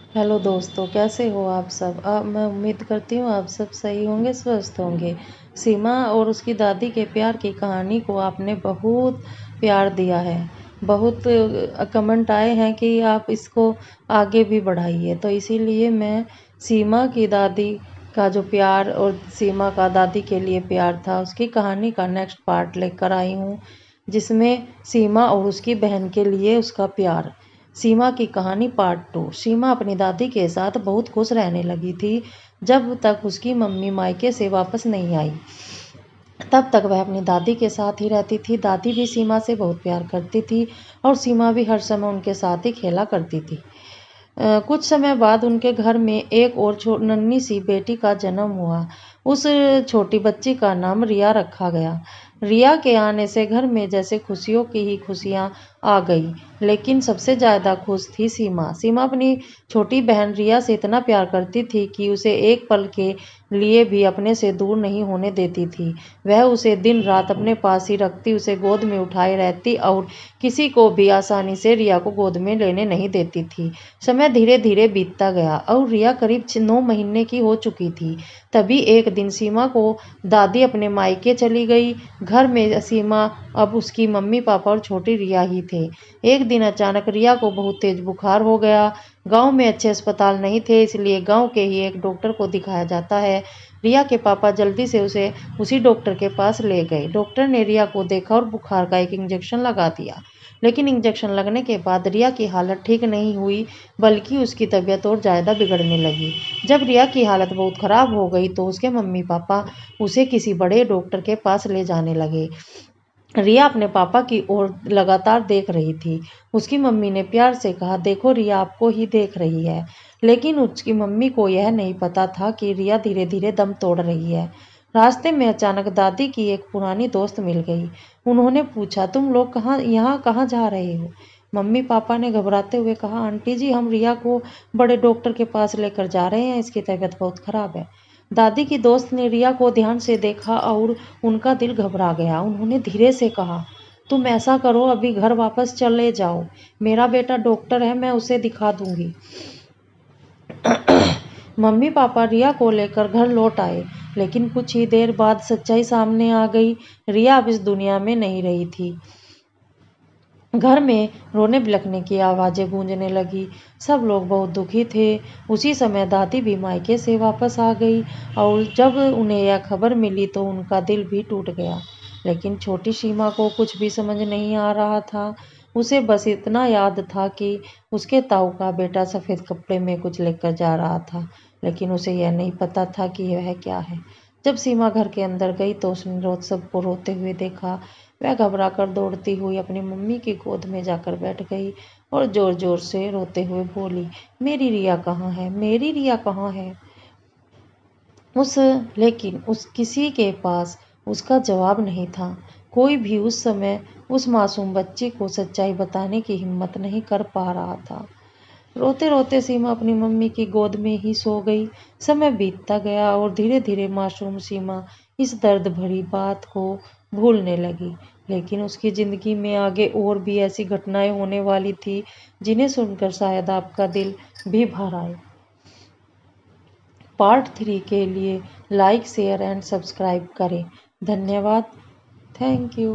Hello दोस्तों, कैसे हो आप सब। मैं उम्मीद करती हूँ आप सब सही होंगे, स्वस्थ होंगे। सीमा और उसकी दादी के प्यार की कहानी को आपने बहुत प्यार दिया है। बहुत कमेंट आए हैं कि आप इसको आगे भी बढ़ाइए, तो इसीलिए मैं सीमा की दादी का जो प्यार और सीमा का दादी के लिए प्यार था, उसकी कहानी का नेक्स्ट पार्ट लेकर आई हूँ, जिसमें सीमा और उसकी बहन के लिए उसका प्यार। सीमा की कहानी पार्ट 2। सीमा अपनी दादी के साथ बहुत खुश रहने लगी थी जब तक उसकी मम्मी मायके से वापस नहीं आई। तब तक वह अपनी दादी के साथ ही रहती थी। दादी भी सीमा से बहुत प्यार करती थी और सीमा भी हर समय उनके साथ ही खेला करती थी। कुछ समय बाद उनके घर में एक और नन्ही सी बेटी का जन्म हुआ। उस छोटी बच्ची का नाम रिया रखा गया। रिया के आने से घर में जैसे खुशियों की ही खुशियां आ गई। लेकिन सबसे ज़्यादा खुश थी सीमा। सीमा अपनी छोटी बहन रिया से इतना प्यार करती थी कि उसे एक पल के लिए भी अपने से दूर नहीं होने देती थी। वह उसे दिन रात अपने पास ही रखती, उसे गोद में उठाए रहती और किसी को भी आसानी से रिया को गोद में लेने नहीं देती थी। समय धीरे धीरे बीतता गया और रिया करीब 9 महीने की हो चुकी थी। तभी एक दिन सीमा को दादी अपने मायके चली गई। घर में सीमा, अब उसकी मम्मी पापा और छोटी रिया ही थे। एक दिन अचानक रिया को बहुत तेज बुखार हो गया। गांव में अच्छे अस्पताल नहीं थे, इसलिए गांव के ही एक डॉक्टर को दिखाया जाता है। रिया के पापा जल्दी से उसे उसी डॉक्टर के पास ले गए। डॉक्टर ने रिया को देखा और बुखार का एक इंजेक्शन लगा दिया। लेकिन इंजेक्शन लगने के बाद रिया की हालत ठीक नहीं हुई, बल्कि उसकी तबीयत और ज़्यादा बिगड़ने लगी। जब रिया की हालत बहुत ख़राब हो गई तो उसके मम्मी पापा उसे किसी बड़े डॉक्टर के पास ले जाने लगे। रिया अपने पापा की ओर लगातार देख रही थी। उसकी मम्मी ने प्यार से कहा, देखो रिया आपको ही देख रही है। लेकिन उसकी मम्मी को यह नहीं पता था कि रिया धीरे धीरे दम तोड़ रही है। रास्ते में अचानक दादी की एक पुरानी दोस्त मिल गई। उन्होंने पूछा, तुम लोग यहाँ कहाँ जा रहे हो। मम्मी पापा ने घबराते हुए कहा, आंटी जी हम रिया को बड़े डॉक्टर के पास लेकर जा रहे हैं, इसकी तबीयत बहुत खराब है। दादी की दोस्त ने रिया को ध्यान से देखा और उनका दिल घबरा गया। उन्होंने धीरे से कहा, तुम ऐसा करो, अभी घर वापस चले जाओ। मेरा बेटा डॉक्टर है, मैं उसे दिखा दूंगी। मम्मी पापा रिया को लेकर घर लौट आए। लेकिन कुछ ही देर बाद सच्चाई सामने आ गई। रिया अब इस दुनिया में नहीं रही थी। घर में रोने बिलखने की आवाज़ें गूंजने लगी। सब लोग बहुत दुखी थे। उसी समय दादी भी मायके से वापस आ गई और जब उन्हें यह खबर मिली तो उनका दिल भी टूट गया। लेकिन छोटी सीमा को कुछ भी समझ नहीं आ रहा था। उसे बस इतना याद था कि उसके ताऊ का बेटा सफ़ेद कपड़े में कुछ लेकर जा रहा था, लेकिन उसे यह नहीं पता था कि यह क्या है। जब सीमा घर के अंदर गई तो उसने सबको रोते हुए देखा। वह घबरा कर दौड़ती हुई अपनी मम्मी की गोद में जाकर बैठ गई और जोर जोर से रोते हुए बोली, मेरी रिया कहाँ है, मेरी रिया कहाँ है। लेकिन उस किसी के पास उसका जवाब नहीं था। कोई भी उस समय उस मासूम बच्ची को सच्चाई बताने की हिम्मत नहीं कर पा रहा था। रोते रोते सीमा अपनी मम्मी की गोद में ही सो गई। समय बीतता गया और धीरे धीरे मासूम सीमा इस दर्द भरी बात को भूलने लगी। लेकिन उसकी ज़िंदगी में आगे और भी ऐसी घटनाएं होने वाली थी जिन्हें सुनकर शायद आपका दिल भी भर आए। पार्ट 3 के लिए लाइक शेयर एंड सब्सक्राइब करें। धन्यवाद। Thank you.